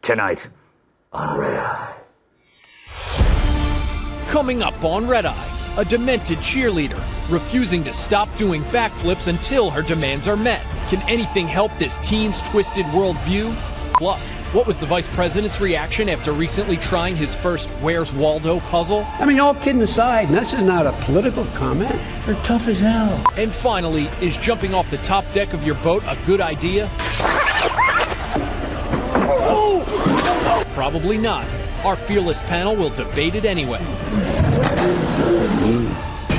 tonight on Red Eye. Coming up on Red Eye, a demented cheerleader refusing to stop doing backflips until her demands are met. Can anything help this teen's twisted worldview? Plus, what was the vice president's reaction after recently trying his first Where's Waldo puzzle? I mean, all kidding aside, this is not a political comment. They're tough as hell. And finally, is jumping off the top deck of your boat a good idea? Probably not. Our fearless panel will debate it anyway.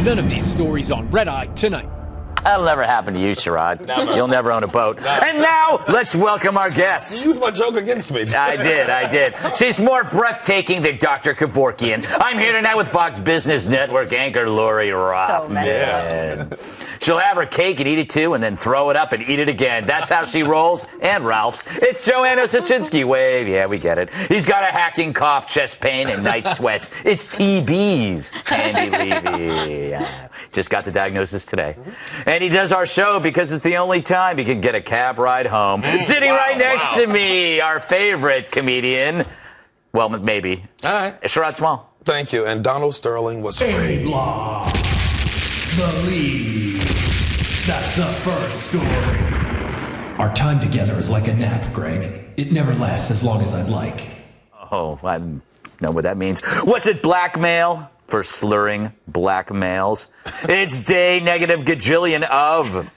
None of these stories on Red Eye tonight. That'll never happen to you, Sherrod. You'll never own a boat. And now, let's welcome our guests. You used my joke against me. I did. She's more breathtaking than Dr. Kevorkian. I'm here tonight with Fox Business Network anchor Lori Rothman. She'll have her cake and eat it too, and then throw it up and eat it again. That's how she rolls. And Ralph's. It's Joanna Sachinsky. Wave. Yeah, we get it. He's got a hacking cough, chest pain, and night sweats. It's TB's. Andy Levy. Yeah. Just got the diagnosis today. And he does our show because it's the only time he can get a cab ride home. Sitting right next to me, our favorite comedian. Well, maybe. All right. Sherrod Small. Thank you. And Donald Sterling was free. Blah. The lead. That's the first story. Our time together is like a nap, Greg. It never lasts as long as I'd like. Oh, I don't know what that means. Was it blackmail? For slurring black males. It's day negative gajillion of.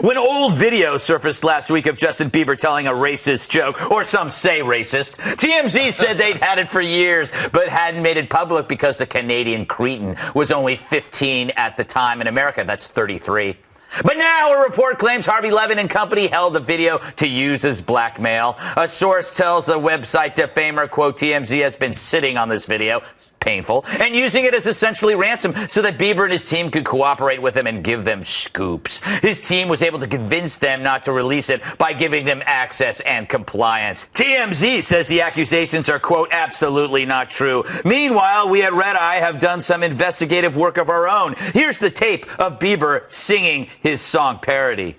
When old video surfaced last week of Justin Bieber telling a racist joke, or some say racist, TMZ said they'd had it for years, but hadn't made it public because the Canadian cretin was only 15 at the time. In America, that's 33. But now a report claims Harvey Levin and company held the video to use as blackmail. A source tells the website Defamer, quote, TMZ has been sitting on this video, painful, and using it as essentially ransom so that Bieber and his team could cooperate with him and give them scoops. His team was able to convince them not to release it by giving them access and compliance. TMZ says the accusations are, quote, absolutely not true. Meanwhile, we at Red Eye have done some investigative work of our own. Here's the tape of Bieber singing his song parody.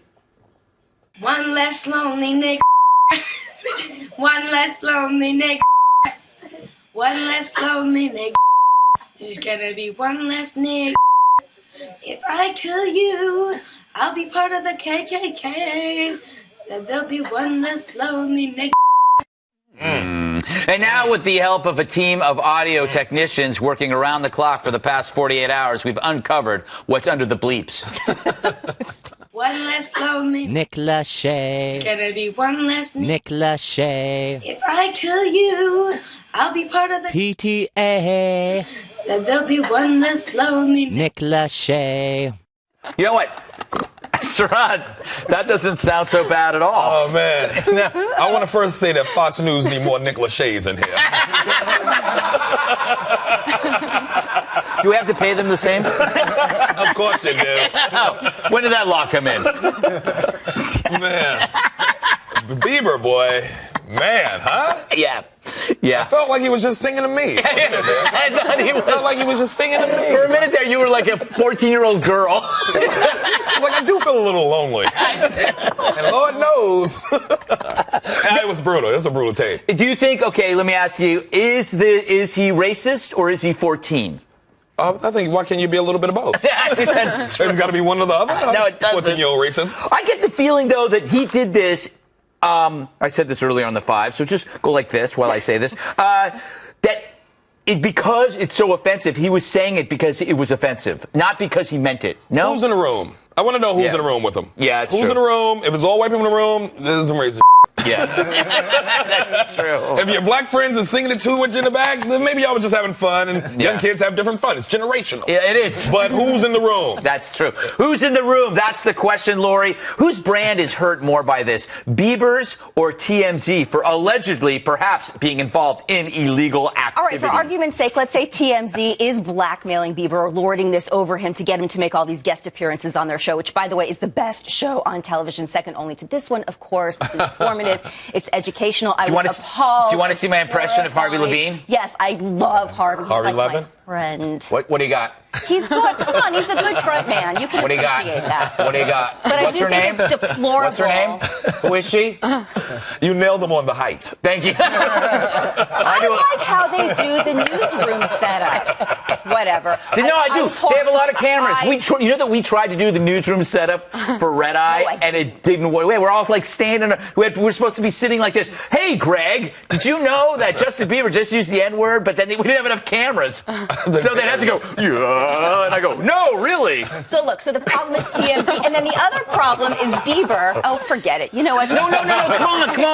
One less lonely nigga. One less lonely nigga. One less lonely nigga. There's gonna be one less nigga. If I kill you, I'll be part of the KKK. Then there'll be one less lonely nigga. And now, with the help of a team of audio technicians working around the clock for the past 48 hours, we've uncovered what's under the bleeps. One less lonely Nick Lachey. There's gonna be one less Nick Lachey. If I kill you, I'll be part of the PTA. Then there'll be one less lonely Nick Lachey. You know what? Sherrod, that doesn't sound so bad at all. Oh, man. I want to first say that Fox News need more Nick Lachey's in here. Do we have to pay them the same? Of course you do. When did that law come in? Man. Bieber, boy. Man, huh? Yeah. I felt like he was just singing to me. I thought he was. I felt like he was just singing to me. For a minute there, you were like a 14-year-old girl. Like, I do feel a little lonely. And Lord knows. It was brutal. It's a brutal tape. Do you think, okay, let me ask you, is he racist or is he 14? I think, why can't you be a little bit of both? That's true. There's got to be one or the other. No, it doesn't. 14-year-old racist. I get the feeling, though, that he did this. I said this earlier on the 5, so just go like this while I say this. Because it's so offensive, he was saying it because it was offensive, not because he meant it. No? Who's in the room? I want to know who's in the room with him. Yeah, it's Who's true. in the room? If it's all white people in the room, this is some racist. Yeah. That's true. If your black friends are singing it too much in the back, then maybe y'all were just having fun, and young kids have different fun. It's generational. Yeah, it is. But who's in the room? That's true. Who's in the room? That's the question, Lori. Whose brand is hurt more by this? Bieber's or TMZ for allegedly perhaps being involved in illegal activity? All right, for argument's sake, let's say TMZ is blackmailing Bieber or lording this over him to get him to make all these guest appearances on their show, which, by the way, is the best show on television, second only to this one, of course. It's informative. It's educational. I was appalled. Do you want to see my impression of Harvey Levine? Yes, I love Harvey. He's Harvey like Levin? my friend. What do you got? He's good. Come on, he's a good front man. You can What do you got? appreciate that. What do you got? But What's I do her think name? it's deplorable. What's her name? Who is she? You nailed them on the height. Thank you. I like how they do the newsroom setup. Whatever. No, I do. They have a lot of cameras. You know that we tried to do the newsroom setup for Red Eye, and it didn't work. We're all like standing. We're supposed to be sitting like this. Hey, Greg, did you know that Justin Bieber just used the N-word, but then we didn't have enough cameras, so they'd have to go, yeah, and I go, no, really. So look, so the problem is TMZ, and then the other problem is Bieber. Oh, forget it. You know what? No, come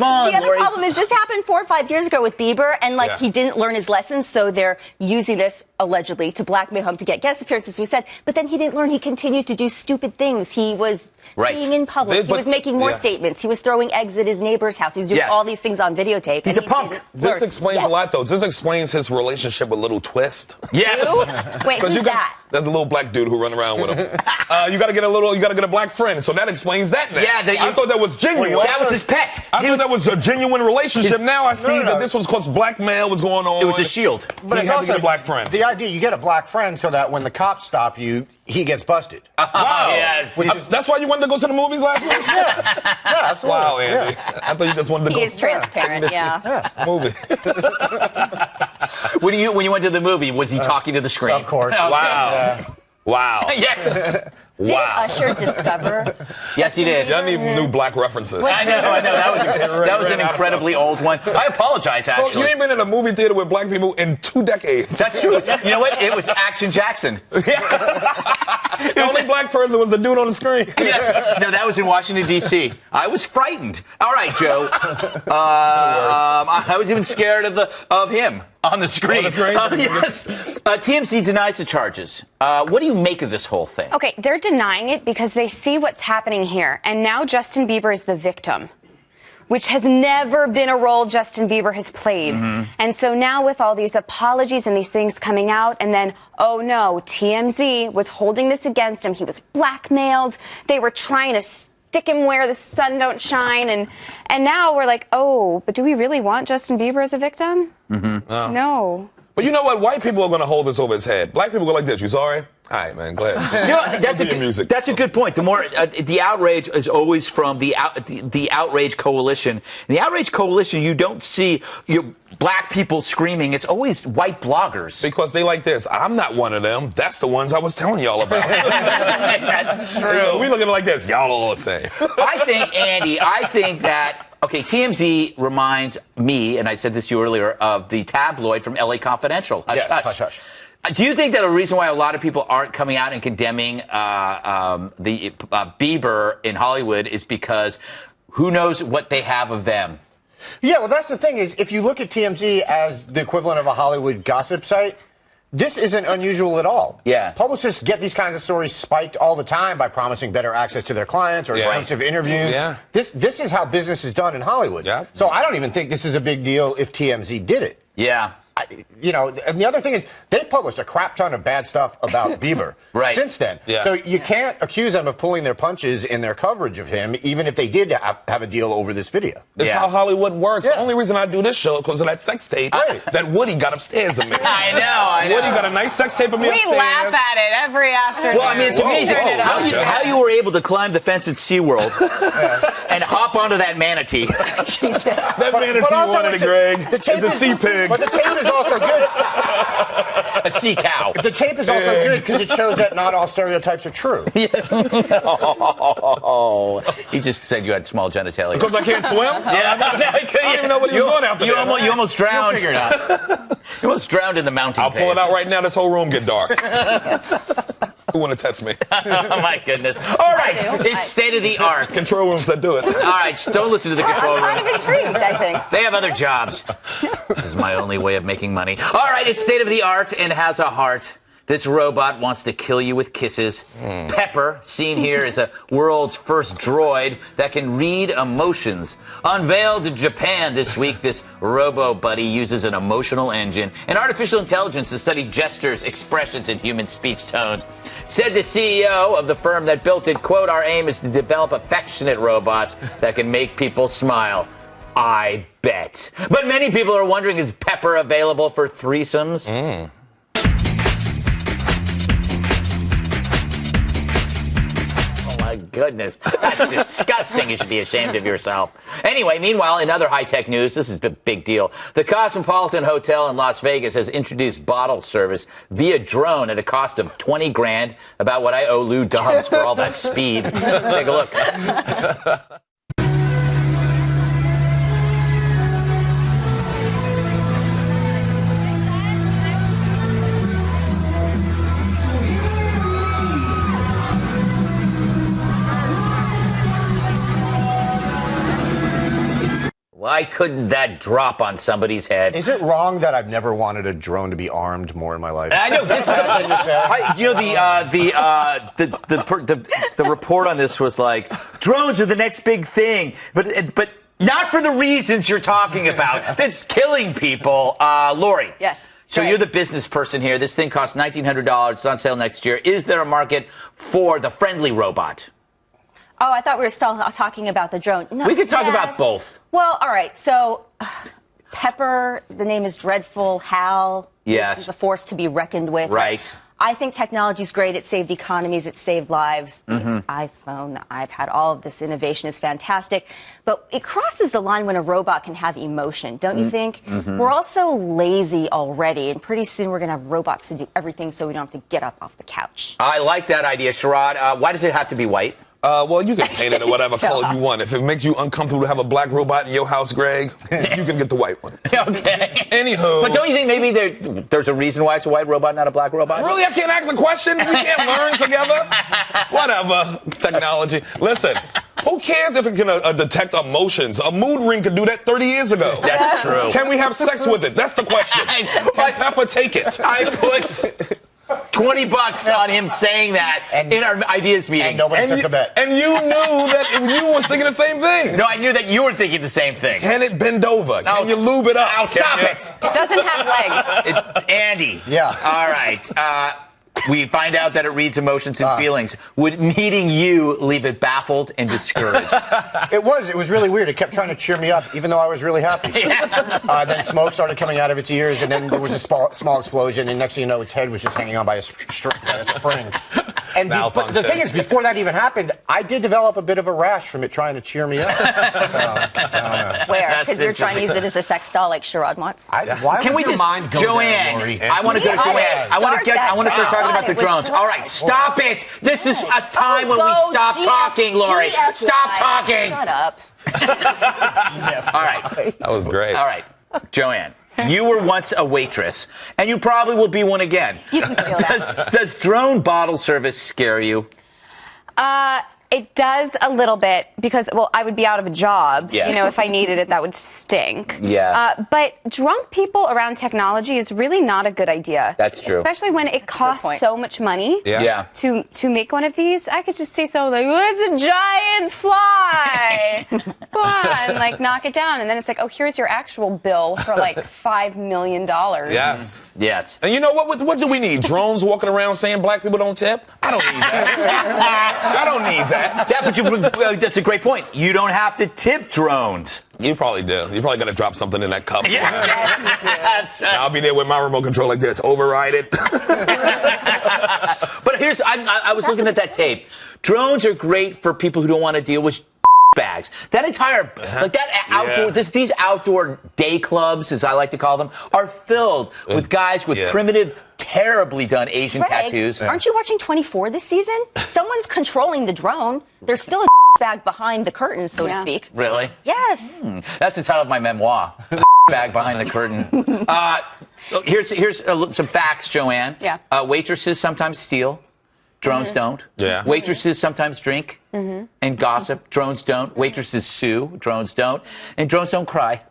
on. The other Lori. problem is this happened 4 or 5 years ago with Bieber, and he didn't learn his lessons, so they're using this allegedly to blackmail him to get guest appearances. We said, but then he didn't learn. He continued to do stupid things. He was being in public. He was making more statements. He was throwing eggs at his neighbor's house. He was doing all these things on videotape. He's a punk. This explains a lot, though. This explains his relationship with Little Twist. Yes. Wait, who's that? There's a little black dude who run around with him. You gotta get a black friend. So that explains that now. Yeah, I thought that was genuine. That was his pet. I thought that was a genuine relationship. Now I see that this was because blackmail was going on. It was a shield. But he had to get a black friend. The idea, you get a black friend so that when the cops stop you, he gets busted. Wow. Yes. That's why you wanted to go to the movies last week? Yeah, absolutely. Wow, Andy. I thought you just wanted to go. He is transparent, Movie. When you went to the movie, was he talking to the screen? Of course. Okay. Wow. Wow. Yes. Did Usher discover? Yes, he did. Y'all need new black references. I know. That was an incredibly old one. I apologize, So actually. you ain't been in a movie theater with black people in 2 decades. That's true. You know what? It was Action Jackson. The only black person was the dude on the screen. Yes. No, that was in Washington, D.C. I was frightened. All right, Joe. I was even scared of him on the screen. On the screen? Yes. TMZ denies the charges. What do you make of this whole thing? Okay, they're denying it because they see what's happening here. And now Justin Bieber is the victim, which has never been a role Justin Bieber has played. And so now with all these apologies and these things coming out, and then, oh no, TMZ was holding this against him. He was blackmailed. They were trying to stick him where the sun don't shine. And now we're like, oh, but do we really want Justin Bieber as a victim? No. But you know what? White people are going to hold this over his head. Black people go like this. You sorry? All right, man. Go ahead. You know, that's a good point. The more the outrage is always from the outrage coalition. In the outrage coalition, you don't see black people screaming. It's always white bloggers because they like this. I'm not one of them. That's the ones I was telling y'all about. That's true. We look at it like this. Y'all all the same. I think, Andy. That. Okay, TMZ reminds me, and I said this to you earlier, of the tabloid from LA Confidential. Hush, yes, hush. Hush Hush. Do you think that a reason why a lot of people aren't coming out and condemning Bieber in Hollywood is because who knows what they have of them? Yeah, well, that's the thing is, if you look at TMZ as the equivalent of a Hollywood gossip site, this isn't unusual at all. Yeah. Publicists get these kinds of stories spiked all the time by promising better access to their clients or exclusive interviews. Yeah. This is how business is done in Hollywood. Yeah. So I don't even think this is a big deal if TMZ did it. Yeah. And the other thing is, they've published a crap ton of bad stuff about Bieber since then. Yeah. So you can't accuse them of pulling their punches in their coverage of him, even if they did have a deal over this video. That's how Hollywood works. The only reason I do this show is because of that sex tape that Woody got upstairs of me. I know. Woody got a nice sex tape of me upstairs. We laugh at it every afternoon. Well, I mean, it's amazing how you were able to climb the fence at SeaWorld and hop onto that manatee. That manatee wanted it, Greg. It's a sea pig. But the tape is also good. A sea cow. The tape is also good because it shows that not all stereotypes are true. Oh, he just said you had small genitalia. Because I can't swim? Yeah, I don't even know what he was doing after you this. You almost drowned. You'll figure it out. You almost drowned in the mounting I'll pull it out right now. This whole room get dark. Who want to test me? Oh, my goodness. All right. It's state of the art. Control rooms that do it. All right. Don't listen to the control room. I'm kind of intrigued, I think. They have other jobs. This is my only way of making money. All right. It's state of the art and has a heart. This robot wants to kill you with kisses. Pepper, seen here, is the world's first droid that can read emotions. Unveiled in Japan this week, this robo-buddy uses an emotional engine and artificial intelligence to study gestures, expressions, and human speech tones. Said the CEO of the firm that built it, quote, "Our aim is to develop affectionate robots that can make people smile." I bet. But many people are wondering, is Pepper available for threesomes? goodness. That's disgusting. You should be ashamed of yourself. Anyway, meanwhile, in other high-tech news, this is a big deal. The Cosmopolitan Hotel in Las Vegas has introduced bottle service via drone at a cost of $20,000. About what I owe Lou Dobbs for all that speed. Take a look. Why couldn't that drop on somebody's head? Is it wrong that I've never wanted a drone to be armed more in my life? I know this. The report on this was like drones are the next big thing, but not for the reasons you're talking about. That's killing people. Lori. Yes. So you're the business person here. This thing costs $1,900. It's on sale next year. Is there a market for the friendly robot? Oh, I thought we were still talking about the drone. No, We could talk about both. Well, all right. So Pepper, the name is dreadful. Hal, Yes. this is a force to be reckoned with. Right. I think technology is great. It saved economies. It saved lives. The iPhone, the iPad, all of this innovation is fantastic. But it crosses the line when a robot can have emotion, don't you think? We're also lazy already, and pretty soon we're going to have robots to do everything so we don't have to get up off the couch. I like that idea, Sherrod. Why does it have to be white? Well, you can paint it in whatever color you want. If it makes you uncomfortable to have a black robot in your house, Greg, you can get the white one. Okay. Anywho. But don't you think maybe there's a reason why it's a white robot, not a black robot? Really? I can't ask a question? We can't learn together? Whatever. Technology. Listen, who cares if it can detect emotions? A mood ring could do that 30 years ago. That's true. Can we have sex with it? That's the question. Like Pepper, take it. I put $20 on him saying that in our ideas meeting. And nobody took a bet. And you knew that you was thinking the same thing. No, I knew that you were thinking the same thing. Can it bend over? Can you lube it up? Now stop it. It doesn't have legs. Andy. Yeah. All right. We find out that it reads emotions and feelings. Would meeting you leave it baffled and discouraged? It was really weird. It kept trying to cheer me up, even though I was really happy. Then smoke started coming out of its ears, and then there was a small explosion, and next thing you know, its head was just hanging on by a spring. And but the thing is, before that even happened, I did develop a bit of a rash from it trying to cheer me up. Where? Because you're trying to use it as a sex doll like Sherrod wants? Why Can we would your just, mind go there, Joanne? Lori? I want to go to Joanne. I want to start talking about the drones. All right, stop it. This is a time when we stop talking, Lori. Stop talking. Shut up. All right. That was great. All right, Joanne. You were once a waitress, and you probably will be one again. You can feel that. Does drone bottle service scare you? It does a little bit because, well, I would be out of a job. Yes. You know, if I needed it, that would stink. Yeah. But drunk people around technology is really not a good idea. That's true. Especially when it costs so much money to make one of these. I could just say something like, oh, it's a giant fly. Come on, like, knock it down. And then it's like, oh, here's your actual bill for like $5 million. Yes. Yes. And you know what do we need? Drones walking around saying black people don't tip? I don't need that. I don't need that. That's a great point. You don't have to tip drones. You probably do. You're probably going to drop something in that cup. Yeah. Yes, I'll be there with my remote control like this. Override it. But here's, I was looking at that tape. Drones are great for people who don't want to deal with bags. That entire, like that outdoor, these outdoor day clubs, as I like to call them, are filled with guys with primitive, terribly done Asian tattoos. Aren't you watching 24 this season? Someone's controlling the drone. There's still a bag behind the curtain, so to speak. Really? Yes. That's the title of my memoir. Bag behind the curtain. Here's some facts, Joanne. Yeah. Waitresses sometimes steal. Drones don't. Yeah. Waitresses sometimes drink and gossip. Drones don't. Waitresses sue. Drones don't. And drones don't cry.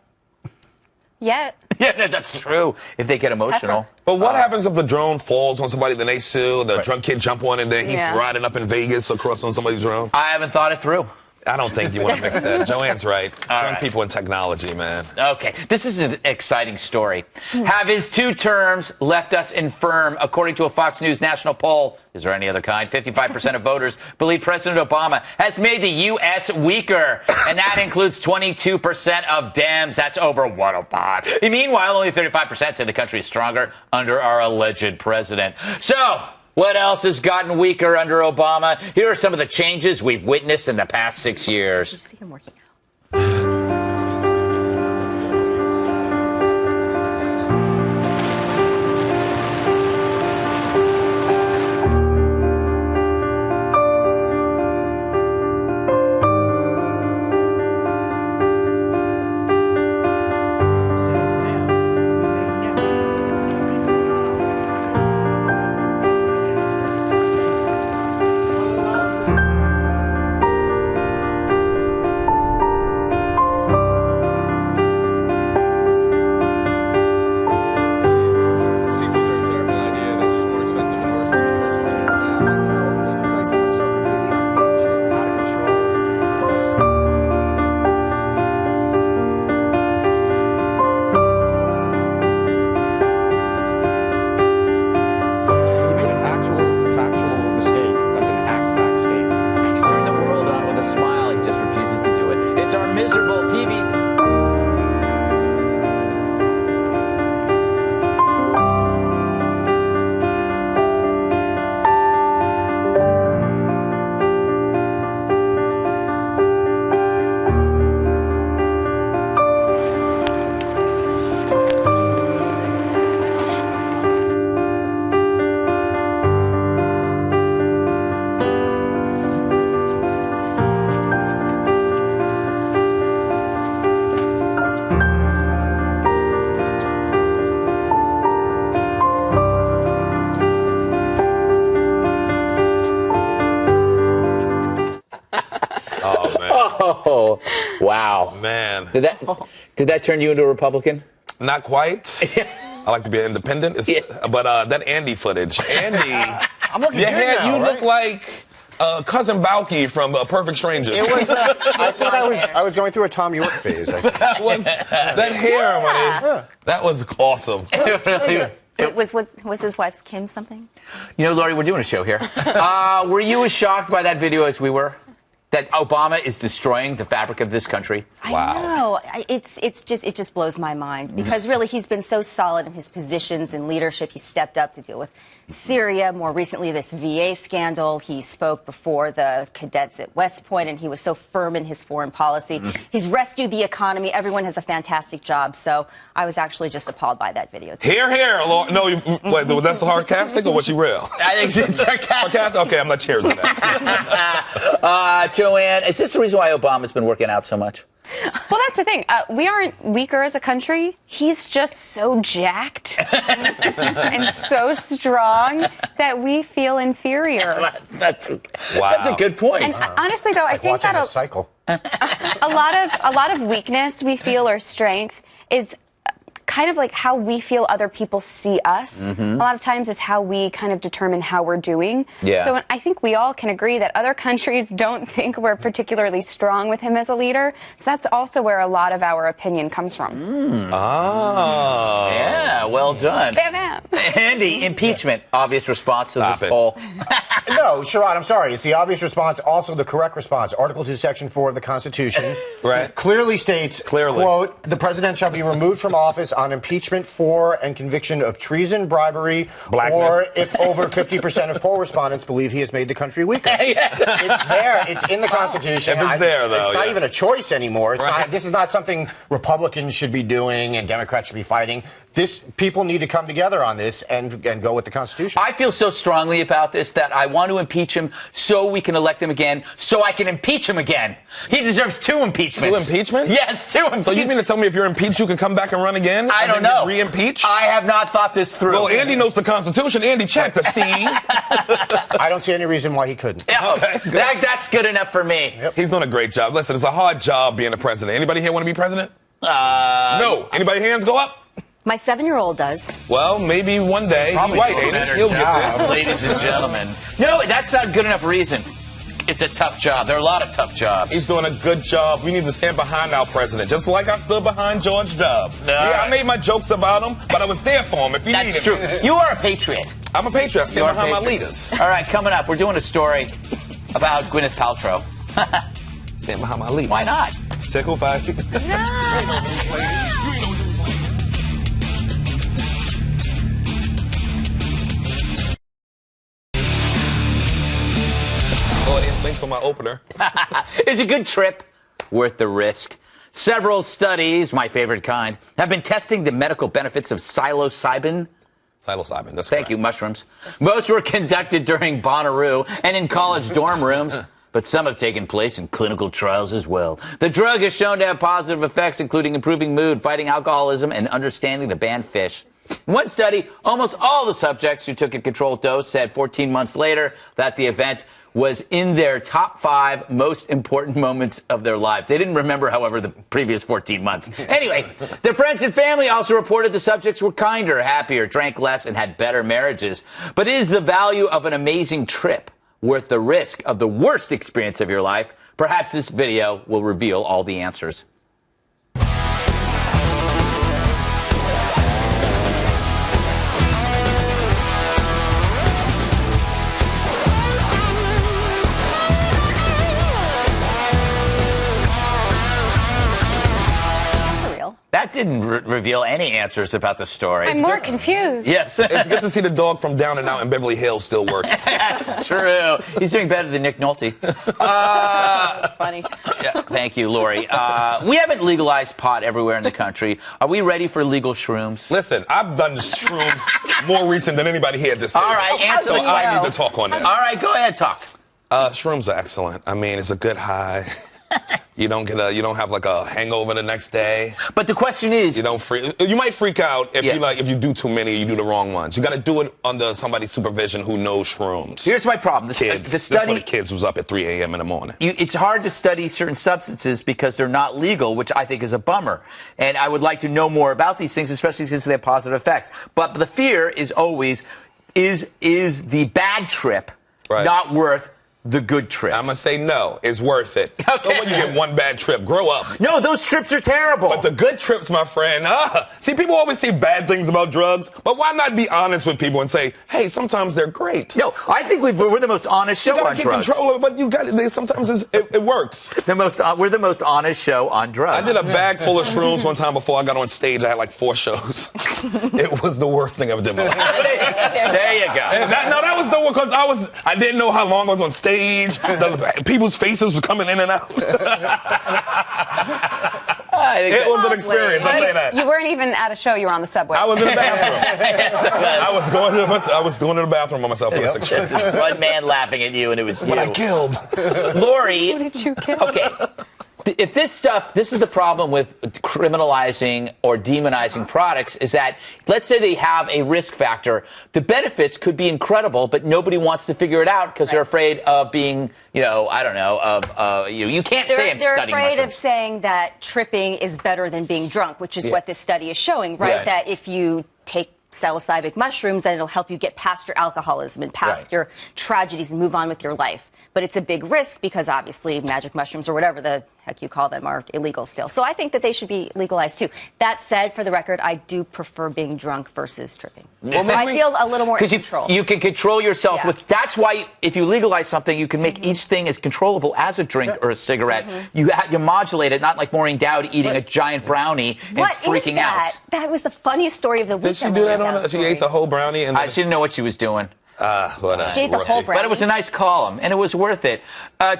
Yet. Yeah, that's true. If they get emotional. But what happens if the drone falls on somebody, then they sue, the drunk kid jump on, and then he's riding up in Vegas across on somebody's drone? I haven't thought it through. I don't think you want to mix that. Joanne's right. Drunk people in technology, man. Okay, this is an exciting story. Have his two terms left us infirm? According to a Fox News national poll, is there any other kind? 55% of voters believe President Obama has made the U.S. weaker, and that includes 22% of Dems. That's over 105. Meanwhile, only 35% say the country is stronger under our alleged president. So, What else has gotten weaker under Obama? Here are some of the changes we've witnessed in the past 6 years. You see him working out. Oh, wow. Man. Did that turn you into a Republican? Not quite. I like to be an independent. But that Andy footage. Andy. I'm looking good now, You right? look like Cousin Balky from Perfect Strangers. It was. I think I was going through a Tom York phase. that hair, money. That was awesome. Was his wife's Kim something? You know, Lori, we're doing a show here. Were you as shocked by that video as we were? That Obama is destroying the fabric of this country? I know. It just blows my mind because really he's been so solid in his positions and leadership. He stepped up to deal with Syria, more recently this VA scandal. He spoke before the cadets at West Point, and he was so firm in his foreign policy. He's rescued the economy. Everyone has a fantastic job. So I was actually just appalled by that video. Here, Lord. No, wait, that's sarcastic or was she real? I think it's sarcastic. Okay, I'm not cheering that. Joanne, is this the reason why Obama's been working out so much? Well, that's the thing. We aren't weaker as a country. He's just so jacked and so strong that we feel inferior. That's a good point. And honestly, though, I think that a lot of weakness we feel or strength is kind of like how we feel other people see us. A lot of times is how we kind of determine how we're doing. Yeah. So I think we all can agree that other countries don't think we're particularly strong with him as a leader. So that's also where a lot of our opinion comes from. Oh. Yeah, well done. Bam, bam. Andy, impeachment, obvious response to this poll. No, Sherrod, I'm sorry. It's the obvious response, also the correct response. Article 2, Section 4 of the Constitution clearly states, quote, the president shall be removed from office on impeachment for and conviction of treason, bribery, or if over 50% of poll respondents believe he has made the country weaker. It's there. It's in the Constitution. If it's there, though. It's not even a choice anymore. It's not, this is not something Republicans should be doing and Democrats should be fighting. People need to come together on this and go with the Constitution. I feel so strongly about this that I want to impeach him so we can elect him again, so I can impeach him again. He deserves 2 impeachments. 2 impeachments? Yes, 2 impeachments. So you mean to tell me if you're impeached, you can come back and run again? I don't know. Re-impeach? I have not thought this through. Well, Andy knows the Constitution. Andy, check the C. I don't see any reason why he couldn't. Yeah, okay, that's good enough for me. Yep. He's doing a great job. Listen, it's a hard job being a president. Anybody here want to be president? No. Anybody hands go up? My 7-year-old does. Well, maybe one day. He's white, ain't he? He'll get there. Ladies and gentlemen. No, that's not good enough reason. It's a tough job. There are a lot of tough jobs. He's doing a good job. We need to stand behind our president, just like I stood behind George W. Yeah, I made my jokes about him, but I was there for him if he needed me. That's true. You are a patriot. I'm a patriot. I stand behind my leaders. All right, coming up, we're doing a story about Gwyneth Paltrow. Stand behind my leaders. Why not? Check who five. for my opener. Is a good trip worth the risk? Several studies, my favorite kind, have been testing the medical benefits of psilocybin. Psilocybin, that's Thank correct. you, mushrooms. Most were conducted during Bonnaroo and in college dorm rooms, but some have taken place in clinical trials as well. The drug is shown to have positive effects, including improving mood, fighting alcoholism, and understanding the band Fish. In one study, almost all the subjects who took a controlled dose said 14 months later that the event was in their top 5 most important moments of their lives. They didn't remember, however, the previous 14 months. Anyway, their friends and family also reported the subjects were kinder, happier, drank less, and had better marriages. But is the value of an amazing trip worth the risk of the worst experience of your life? Perhaps this video will reveal all the answers. That didn't reveal any answers about the story. I'm more confused. Yes. It's good to see the dog from Down and Out in Beverly Hills still working. That's true. He's doing better than Nick Nolte. That's funny. Yeah, thank you, Lori. We haven't legalized pot everywhere in the country. Are we ready for legal shrooms? Listen, I've done shrooms more recent than anybody here at this table. All right, answer. So I need to talk on this. All right, go ahead, talk. Shrooms are excellent. I mean, it's a good high. You don't have like a hangover the next day. But the question is, you might freak out if you do too many, you do the wrong ones. You got to do it under somebody's supervision who knows shrooms. Here's my problem. Kids. The study, That's when the kids was up at 3 a.m. in the morning. It's hard to study certain substances because they're not legal, which I think is a bummer. And I would like to know more about these things, especially since they have positive effects. But the fear is always, is the bad trip not worth the good trip? I'm going to say no. It's worth it. Okay. So when you get one bad trip, grow up. No, those trips are terrible. But the good trips, my friend, see, people always say bad things about drugs, but why not be honest with people and say, hey, sometimes they're great? No, I think we're the most honest show on drugs. Control of it, but you got it. Sometimes it works. We're the most honest show on drugs. I did a bag full of shrooms one time before I got on stage. I had like 4 shows. It was the worst thing I ever did in my life. There you go. And that was the one because I didn't know how long I was on stage. People's faces were coming in and out. It was an experience. I'll say that. You weren't even at a show. You were on the subway. I was in the bathroom. I was going to the bathroom by myself for the 6 shows. One man laughing at you, and it was you. But I killed. Lori. Who did you kill? Okay. If this is the problem with criminalizing or demonizing products, is that let's say they have a risk factor, the benefits could be incredible, but nobody wants to figure it out because they're afraid of being, you can't say I'm They're studying afraid mushrooms. of saying that tripping is better than being drunk, which is what this study is showing, right? That if you take psilocybin mushrooms, then it'll help you get past your alcoholism and past your tragedies and move on with your life. But it's a big risk because obviously magic mushrooms or whatever the heck you call them are illegal still. So I think that they should be legalized too. That said, for the record, I do prefer being drunk versus tripping. Well, I feel a little more in control. You can control yourself with. That's why if you legalize something, you can make each thing as controllable as a drink or a cigarette. You modulate it, not like Maureen Dowd eating a giant brownie and freaking out. That was the funniest story of the week. Did she do that on it? She ate the whole brownie? And she didn't know what she was doing. She ate the whole brownie. But it was a nice column, and it was worth it.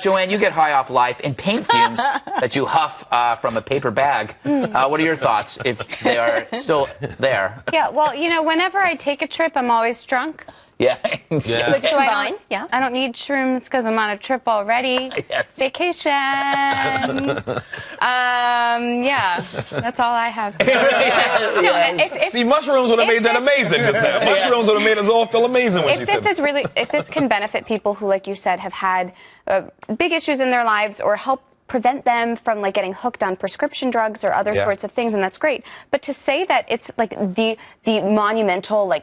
Joanne, you get high off life and paint fumes that you huff from a paper bag. What are your thoughts, if they are still there? Yeah, well, whenever I take a trip, I'm always drunk. Yeah. So I don't need shrooms because I'm on a trip already. Yes. Vacation. Yeah, that's all I have. See, mushrooms would have made that amazing just now. Mushrooms would have made us all feel amazing when she said that. If this can benefit people who, like you said, have had big issues in their lives or help prevent them from getting hooked on prescription drugs or other sorts of things, and that's great. But to say that it's the monumental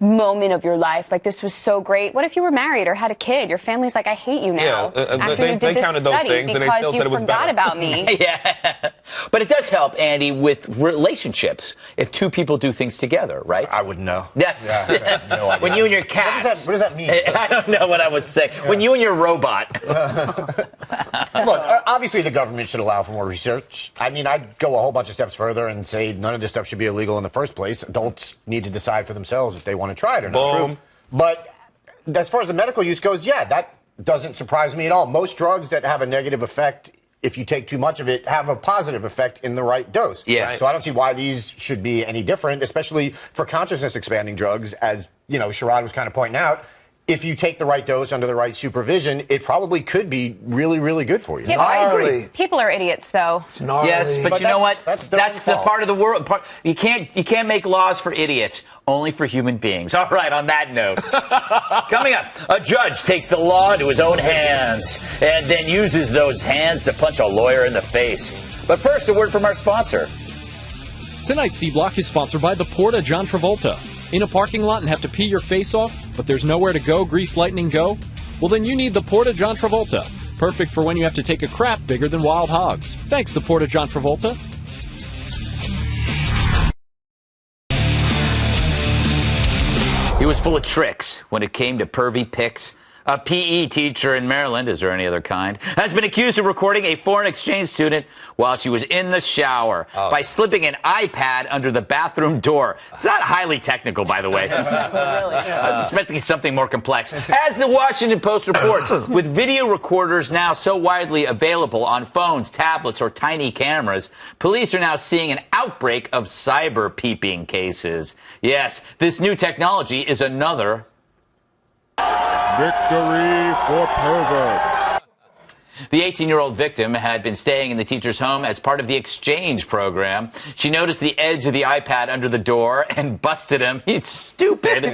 moment of your life, this was so great. What if you were married or had a kid? Your family's like, I hate you now. After you did they this counted those study things and they still said it was forgot better. about me. Yeah. But it does help, Andy, with relationships if 2 people do things together, right? I wouldn't know. That's no idea. when you and your cats. What does that mean? I don't know what I was saying. When you and your robot. Look, obviously the government should allow for more research. I mean, I'd go a whole bunch of steps further and say none of this stuff should be illegal in the first place. Adults need to decide for themselves if they want to try it or not. Boom. But as far as the medical use goes, doesn't surprise me at all. Most drugs that have a negative effect, if you take too much of it, have a positive effect in the right dose. Yeah. Right. So I don't see why these should be any different, especially for consciousness expanding drugs, as Sherrod was kind of pointing out. If you take the right dose under the right supervision, it probably could be really, really good for you. Yeah, I agree. People are idiots, though. It's gnarly. Yes, but you know what? That's the part of the world. You can't make laws for idiots, only for human beings. All right, on that note. Coming up, a judge takes the law into his own hands and then uses those hands to punch a lawyer in the face. But first, a word from our sponsor. Tonight's C Block is sponsored by the Porta John Travolta. In a parking lot and have to pee your face off, but there's nowhere to go, grease lightning go? Well, then you need the Porta John Travolta. Perfect for when you have to take a crap bigger than wild hogs. Thanks, the Porta John Travolta. He was full of tricks when it came to pervy pics. A PE teacher in Maryland, is there any other kind, has been accused of recording a foreign exchange student while she was in the shower by slipping an iPad under the bathroom door. It's not highly technical, by the way. I was expecting something more complex. As the Washington Post reports, with video recorders now so widely available on phones, tablets, or tiny cameras, police are now seeing an outbreak of cyber peeping cases. Yes, this new technology is another victory for perverts. The 18-year-old victim had been staying in the teacher's home as part of the exchange program. She noticed the edge of the iPad under the door and busted him. He's stupid.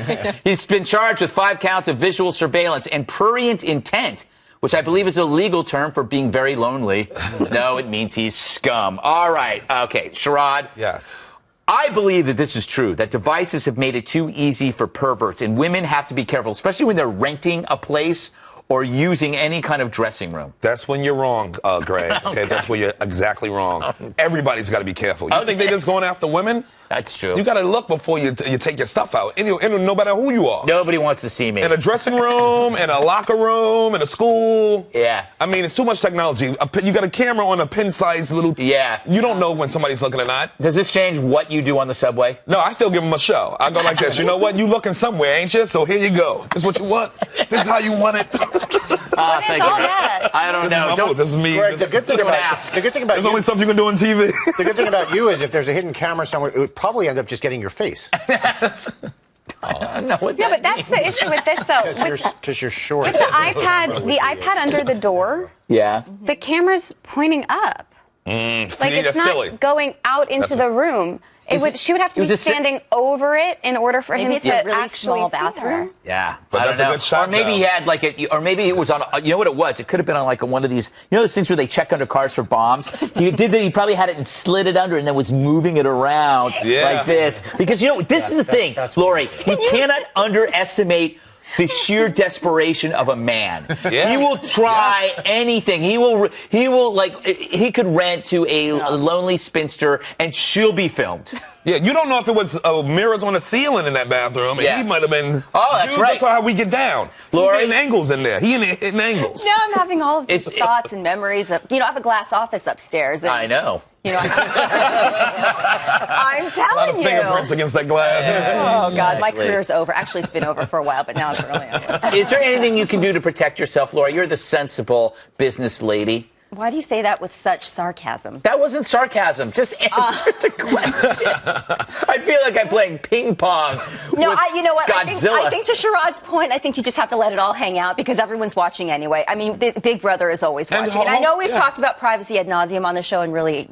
He's been charged with 5 counts of visual surveillance and prurient intent, which I believe is a legal term for being very lonely. No, it means he's scum. All right. Okay, Sherrod. Yes. I believe that this is true, that devices have made it too easy for perverts, and women have to be careful, especially when they're renting a place or using any kind of dressing room. That's when you're wrong, Greg. Okay, that's where you're exactly wrong. Everybody's got to be careful. You think they're just going after women? That's true. You got to look before you take your stuff out. And no matter who you are. Nobody wants to see me. In a dressing room, in a locker room, in a school. Yeah. I mean, it's too much technology. You got a camera on a pin-sized little... Yeah. You don't know when somebody's looking or not. Does this change what you do on the subway? No, I still give them a show. I go like this. You know what? You looking somewhere, ain't you? So here you go. This is what you want. This is how you want it. What is all that? I don't know. This is me. Greg, the good thing about there's only stuff you can do on TV. The good thing about you is if there's a hidden camera somewhere, it would probably end up just getting your face. No, but that's the issue with this, though. Because you're short. With the iPad under the door, the camera's pointing up. Like, it's not silly. going out into the room. She would have to be standing over it in order for him to really actually small see bathroom. her. Yeah, but that's a good shot. Or maybe he had or maybe it was on. You know what it was? It could have been on like one of these. You know those things where they check under cars for bombs. He probably had it and slid it under and then was moving it around like this. Because this is the thing, Lori. You cannot underestimate the sheer desperation of a man. Yeah. He will try anything. He could rent to a lonely spinster and she'll be filmed. Yeah, you don't know if it was mirrors on the ceiling in that bathroom. And he might have been. Oh, that's right. That's how we get down. Lori, hitting angles in there. He hitting angles. Now I'm having all of these thoughts and memories of. I have a glass office upstairs. And, I know. I'm telling a lot of fingerprints against that glass. Oh, God, my career's over. Actually, it's been over for a while, but now it's really over. Is there anything you can do to protect yourself, Laura? You're the sensible business lady. Why do you say that with such sarcasm? That wasn't sarcasm. Just answer the question. I feel like I'm playing ping pong with you know what? Godzilla. I think to Sherrod's point, I think you just have to let it all hang out because everyone's watching anyway. I mean, Big Brother is always watching. And I know we've talked about privacy ad nauseum on the show and really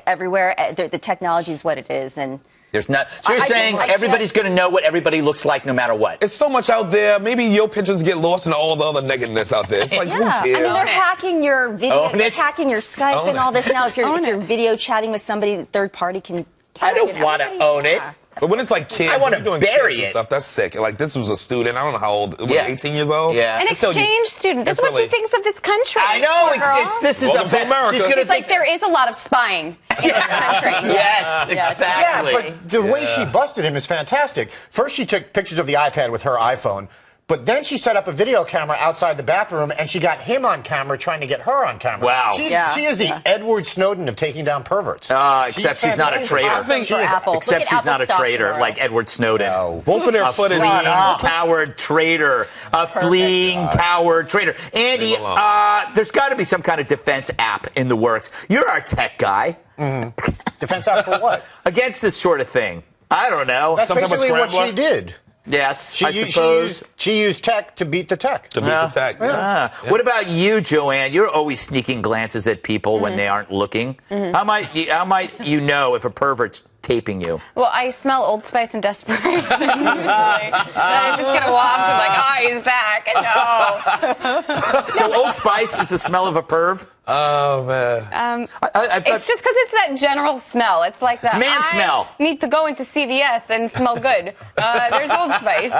everywhere. The technology is what it is. And there's not. So you're saying everybody's going to know what everybody looks like no matter what? It's so much out there. Maybe your pictures get lost in all the other nakedness out there. It's like, who cares? I mean, they're hacking your video, they're hacking your Skype and all this now. If you're video chatting with somebody, the third party can. I don't want to own it. But when it's like kids, I want to bury it. And stuff, that's sick. Like, this was a student. I don't know how old. 18 years old? Yeah. An exchange student. This is what she thinks of this country. I know. This is America. She's like, there is a lot of spying in this country. Yes, exactly. Yeah, but the way she busted him is fantastic. First, she took pictures of the iPad with her iPhone. But then she set up a video camera outside the bathroom, and she got him on camera trying to get her on camera. Wow. She is the Edward Snowden of taking down perverts. Except she's not a traitor. Except she's not a traitor like Edward Snowden. No. Both of their footage. Fleeing coward traitor. A fleeing coward traitor. Andy, there's got to be some kind of defense app in the works. You're our tech guy. Mm-hmm. Defense app for what? Against this sort of thing. I don't know. That's basically what she did. Yes, I suppose. She used tech to beat the tech. To beat the tech. Yeah. What about you, Joanne? You're always sneaking glances at people when they aren't looking. How might you know if a pervert's taping you? Well, I smell Old Spice and desperation usually. Then I just get a waft of like, oh, he's back. No. So Old Spice is the smell of a perv? Oh, man. It's just because it's that general smell. It's like that. It's man smell. Need to go into CVS and smell good. There's Old Spice.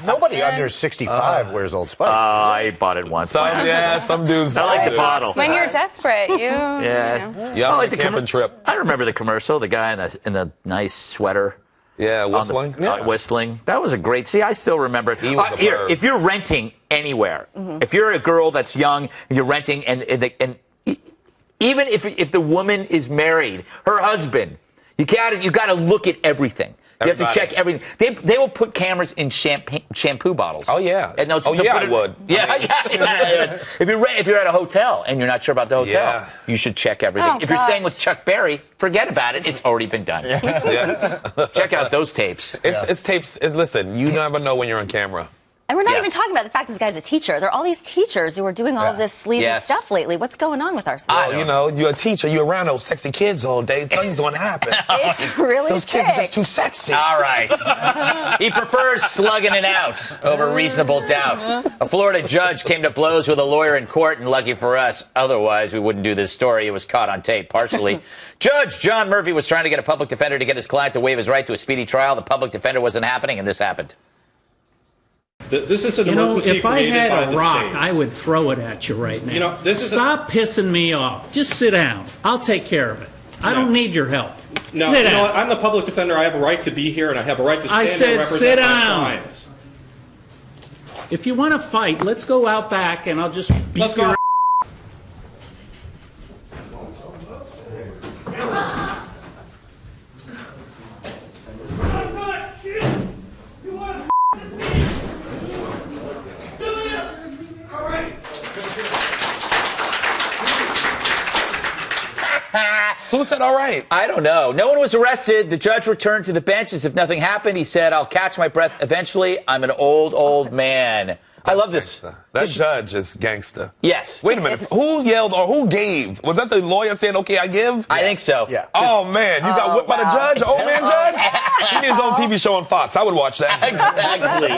Nobody under 65 wears Old Spice. I bought it once. Some dudes. I like the bottle. When you're desperate, you. Yeah, I like the camping trip. I remember the commercial. The guy in the nice sweater. Yeah, whistling. Whistling. That was a great. See, I still remember it. He was a perv. If you're renting anywhere, if you're a girl that's young and you're renting, and even if the woman is married, her husband, you got to look at everything. You have to check everything. They will put cameras in shampoo bottles. Oh yeah. And I would. Yeah. If you're at a hotel and you're not sure about the hotel, you should check everything. If you're staying with Chuck Berry, forget about it. It's already been done. Check out those tapes. It's tapes. Listen, you never know when you're on camera. And we're not even talking about the fact this guy's a teacher. There are all these teachers who are doing all of this sleazy stuff lately. What's going on with our students? You're a teacher. You're around those sexy kids all day. Things gonna happen. It's really Those kids are just too sexy. All right. He prefers slugging it out over reasonable doubt. A Florida judge came to blows with a lawyer in court, and lucky for us, otherwise we wouldn't do this story. It was caught on tape, partially. Judge John Murphy was trying to get a public defender to get his client to waive his right to a speedy trial. The public defender wasn't happening, and this happened. This is an emergency if I created by had a the rock, state. I would throw it at you right now. Stop pissing me off. Just sit down. I'll take care of it. I don't need your help. No, sit down. What? I'm the public defender. I have a right to be here, and I have a right to stand and represent sit my down. clients. If you want to fight, let's go out back, and I'll just beat your ass. Who said all right? I don't know. No one was arrested. The judge returned to the bench as if nothing happened. He said, I'll catch my breath eventually. I'm an old man. I love this. That judge is gangster. Yes. Wait a minute. Who yelled or who gave? Was that the lawyer saying, okay, I give? I think so. Yeah. Oh, man. You got whipped by the judge? The old man judge? He needs his own TV show on Fox. I would watch that.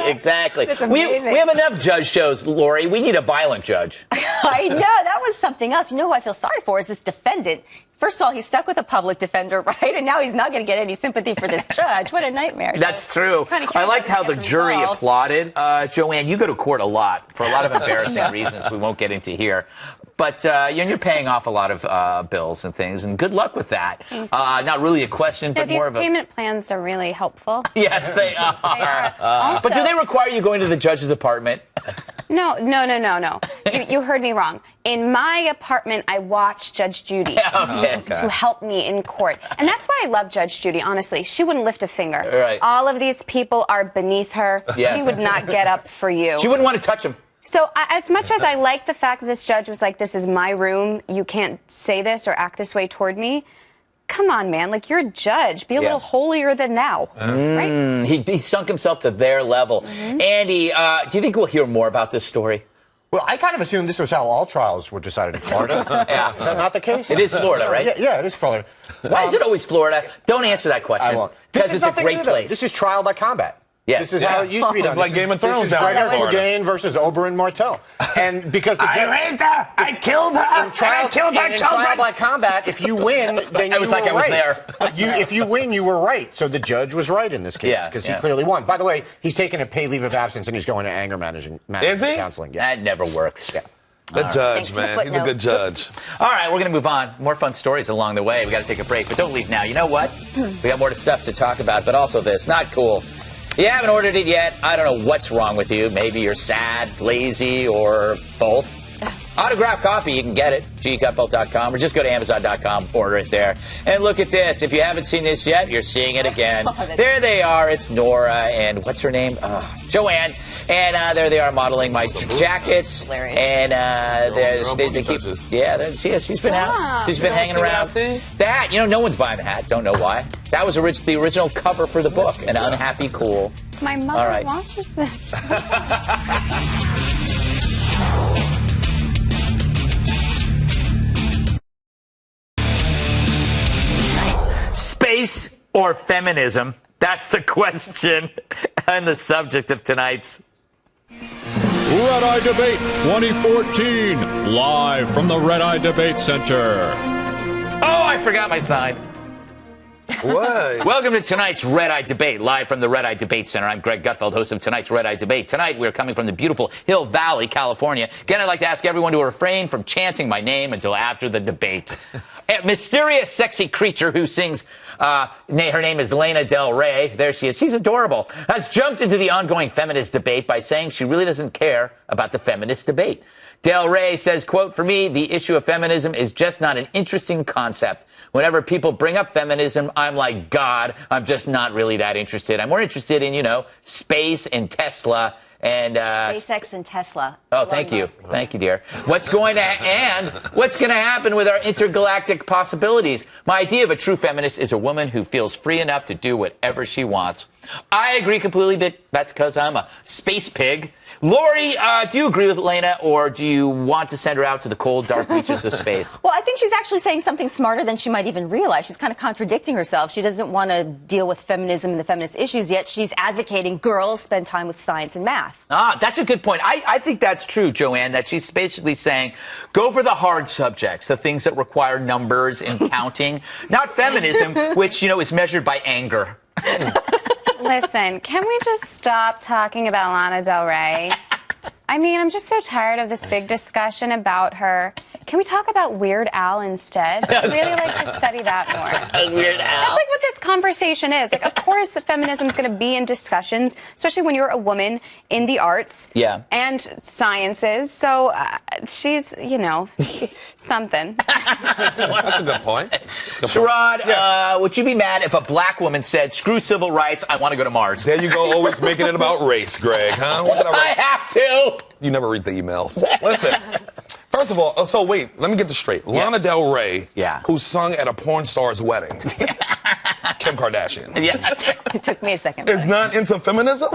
Exactly. That's We amazing. have enough judge shows, Lori. We need a violent judge. I know. That was something else. You know who I feel sorry for is this defendant. First of all, he's stuck with a public defender, right? And now he's not going to get any sympathy for this judge. What a nightmare. That's true. I liked how the jury applauded. Joanne, you go to court a lot for a lot of embarrassing reasons we won't get into here. But you're paying off a lot of bills and things, and good luck with that. Not really a question, but these more of a... payment plans are really helpful. Yes, they are. But do they require you going to the judge's apartment? No. You heard me wrong. In my apartment, I watch Judge Judy to help me in court. And that's why I love Judge Judy, honestly. She wouldn't lift a finger. Right. All of these people are beneath her. Yes. She would not get up for you. She wouldn't want to touch him. So as much as I like the fact that this judge was like, this is my room, you can't say this or act this way toward me, come on, man. Like, you're a judge. Be a little holier than thou. Right? He sunk himself to their level. Andy, do you think we'll hear more about this story? Well, I kind of assumed this was how all trials were decided in Florida. Is that not the case? It is Florida, right? Yeah, it is Florida. Why is it always Florida? Don't answer that question. I won't. Because it's a great place. This is trial by combat. Yes. This is how it used to be done. It's like Game of Thrones This is down Gregor in Florida. Clegane versus Oberyn Martell. And because the I raped her. I killed her. I killed her. In trial by combat, if you win, then you I was were like I was right. there. If you win, you were right. So the judge was right in this case because he clearly won. By the way, he's taking a paid leave of absence and he's going to anger management Is he? counseling. Yeah. That never works. Yeah. The judge, Thanks for the man. He's a good judge. All right, we're going to move on. More fun stories along the way. We got to take a break, but don't leave now. You know what? We got more stuff to talk about, but also this. Not cool. You haven't ordered it yet. I don't know what's wrong with you. Maybe you're sad, lazy, or both. Autographed copy, you can get it, gutfeld.com, or just go to amazon.com, order it there. And look at this. If you haven't seen this yet, you're seeing it again. There they are. It's Nora and what's her name? Joanne. And there they are modeling my jackets. And they keep, she's been out. She's been hanging around. That, no one's buying the hat. Don't know why. That was the original cover for the book, An Unhappy Cool. My mother watches this. Space or feminism? That's the question and the subject of tonight's Red Eye Debate 2014, live from the Red Eye Debate Center. Oh, I forgot my sign. What? Welcome to tonight's Red Eye Debate, live from the Red Eye Debate Center. I'm Greg Gutfeld, host of tonight's Red Eye Debate. Tonight, we're coming from the beautiful Hill Valley, California. Again, I'd like to ask everyone to refrain from chanting my name until after the debate. A mysterious, sexy creature who sings, her name is Lana Del Rey, there she is, she's adorable, has jumped into the ongoing feminist debate by saying she really doesn't care about the feminist debate. Del Rey says, quote, "For me, the issue of feminism is just not an interesting concept. Whenever people bring up feminism, I'm like, God, I'm just not really that interested. I'm more interested in, space and Tesla and SpaceX and Tesla. Oh, thank you. Thank you, dear. What's going to happen with our intergalactic possibilities? My idea of a true feminist is a woman who feels free enough to do whatever she wants. I agree completely, but that's because I'm a space pig. Lori, do you agree with Lena, or do you want to send her out to the cold, dark reaches of space? Well, I think she's actually saying something smarter than she might even realize. She's kind of contradicting herself. She doesn't want to deal with feminism and the feminist issues, yet she's advocating girls spend time with science and math. That's a good point. I think that's true, Joanne, that she's basically saying, go for the hard subjects, the things that require numbers and counting, not feminism, which, is measured by anger. Listen, can we just stop talking about Lana Del Rey? I mean, I'm just so tired of this big discussion about her. Can we talk about Weird Al instead? I'd really like to study that more. Weird Al. That's like what this conversation is. Like, of course, feminism is going to be in discussions, especially when you're a woman in the arts and sciences. So she's, something. That's a good point. Sherrod, yes. Would you be mad if a black woman said, screw civil rights, I want to go to Mars? There you go, always making it about race, Greg, huh? I have to. You never read the emails. Listen, first of all, so wait, let me get this straight. Lana Del Rey, who sung at a porn star's wedding, Kim Kardashian. Yeah. It took me a second. Is not into feminism?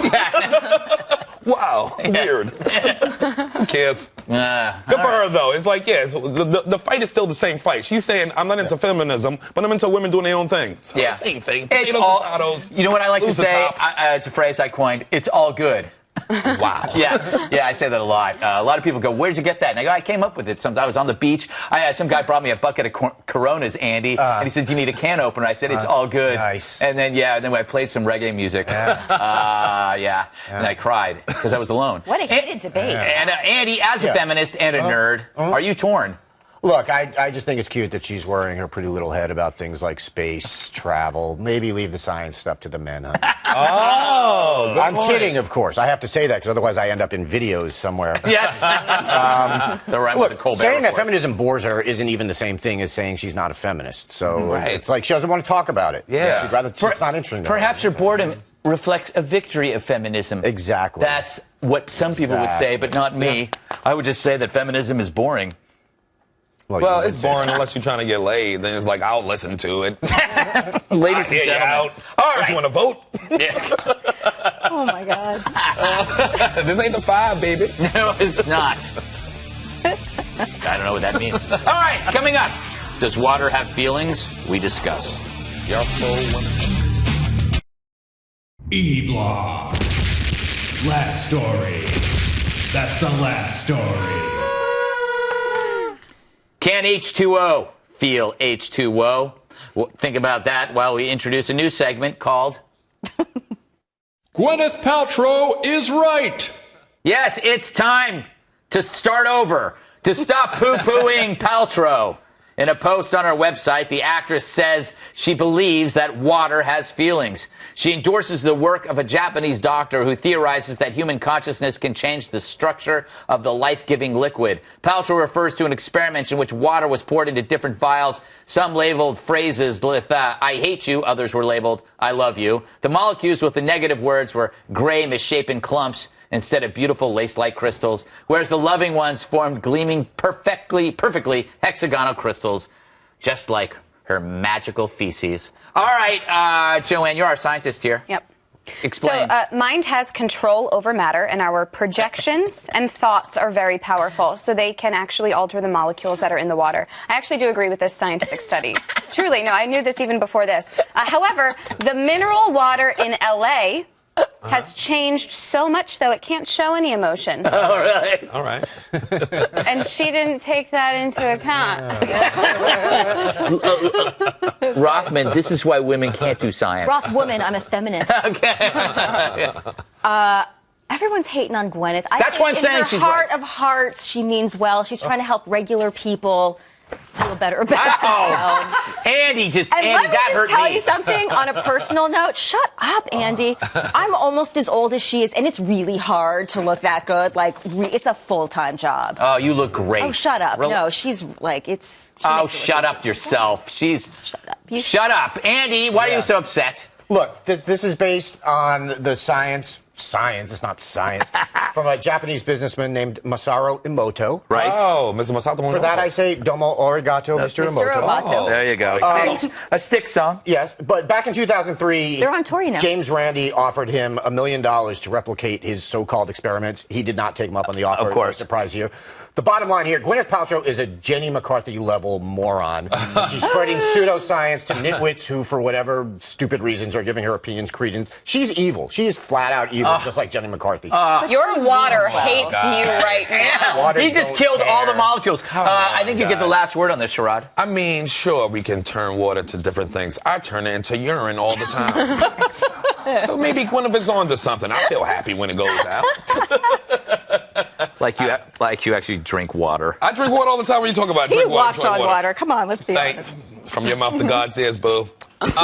Wow, weird. Who cares? Good for her, though. It's like, the fight is still the same fight. She's saying, I'm not into feminism, but I'm into women doing their own thing. So same thing. Potatoes, potatoes. You know what I like to say? It's a phrase I coined. It's all good. Wow. Yeah, I say that a lot. A lot of people go, where'd you get that? And I go, I came up with it. I was on the beach. I had some guy brought me a bucket of Coronas, Andy, and he said, do you need a can opener? I said, it's all good. Nice. And then, then I played some reggae music. And I cried because I was alone. What a heated debate. And Andy, as a feminist and a nerd, are you torn? Look, I just think it's cute that she's worrying her pretty little head about things like space, travel. Maybe leave the science stuff to the men, huh? Good I'm point. kidding, of course. I have to say that because otherwise I end up in videos somewhere. Yes. Look, saying that feminism bores her isn't even the same thing as saying she's not a feminist. So it's like she doesn't want to talk about it. Yeah. She'd rather, it's not interesting to her. Perhaps her boredom reflects a victory of feminism. Exactly. That's what some people would say, but not me. I would just say that feminism is boring. Well, it's boring unless you're trying to get laid. Then it's like, I'll listen to it. Ladies and gentlemen. All right. You want to vote? Yeah. Oh, my God. This ain't the 5, baby. No, it's not. I don't know what that means. All right, coming up. Does water have feelings? We discuss. E-Block. Last story. That's the last story. Can H2O feel H2O? Well, think about that while we introduce a new segment called Gwyneth Paltrow is right. Yes, it's time to start over, to stop poo-pooing Paltrow. In a post on her website, the actress says she believes that water has feelings. She endorses the work of a Japanese doctor who theorizes that human consciousness can change the structure of the life-giving liquid. Paltrow refers to an experiment in which water was poured into different vials, some labeled phrases with I hate you, others were labeled I love you. The molecules with the negative words were gray, misshapen clumps instead of beautiful lace-like crystals, whereas the loving ones formed gleaming perfectly hexagonal crystals, just like her magical feces. All right, Joanne, you're our scientist here. Yep. Explain. So, mind has control over matter, and our projections and thoughts are very powerful, so they can actually alter the molecules that are in the water. I actually do agree with this scientific study. Truly, no, I knew this even before this. However, the mineral water in L.A. has changed so much, though, it can't show any emotion. Oh, really? All right. And she didn't take that into account. Rothman, this is why women can't do science. Rothwoman, I'm a feminist. Okay. Everyone's hating on Gwyneth. That's why I'm saying she's in her heart right. of hearts, she means well. She's trying to help regular people feel better about themselves. Andy, And Andy, let me that hurt just tell me. you something on a personal note. Shut up, Andy. I'm almost as old as she is, and it's really hard to look that good. Like, it's a full-time job. Oh, you look great. Oh, shut up. Really? No, she's like, it's... Oh, shut up yourself. She's... Shut up. Shut up. Andy, why are you so upset? Look, this is based on the science, it's not science, from a Japanese businessman named Masaru Emoto. Right. Oh, Mr. Masato. For that, I say domo arigato, Mr. Emoto. Emoto. There you go. A stick song. Yes, but back in 2003, They're on tour now. James Randi offered him $1 million to replicate his so-called experiments. He did not take him up on the offer. Of course. No surprise here. The bottom line here, Gwyneth Paltrow is a Jenny McCarthy-level moron. She's spreading pseudoscience to nitwits who, for whatever stupid reasons, are giving her opinions credence. She's evil. She is flat-out evil, just like Jenny McCarthy. Your water hates you right now. Water He just don't killed all the care. molecules. I think you get the last word on this, Sherrod. I mean, sure, we can turn water to different things. I turn it into urine all the time. So maybe Gwyneth is on to something. I feel happy when it goes out. Like you actually drink water. I drink water all the time when you talk about drink water. Walks on water. Come on, let's be honest. From your mouth to God's ears, boo. Let's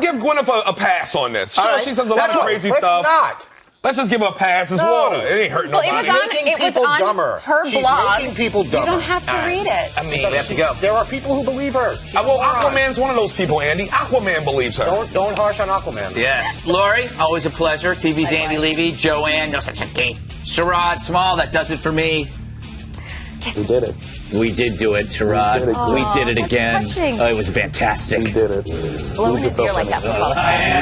give Gwyneth a pass on this. Sure, right. she says a lot of crazy stuff. Not. Let's just give her a pass. It's water. It ain't hurting Well, nobody. it was on dumber. her She's blog. making people dumber. You don't have to read it. I mean, We have to go. There are people who believe her. well, Aquaman's one of those people, Andy. Aquaman believes her. Don't harsh on Aquaman. Yes. Lori, always a pleasure. TV's Andy Levy, Joanne, no such a thing. Sherrod Small, that does it for me. We did it. We did do it, Sherrod. We did it that's again. touching. Oh, it was fantastic. We did it. Blow in his ear like that football player.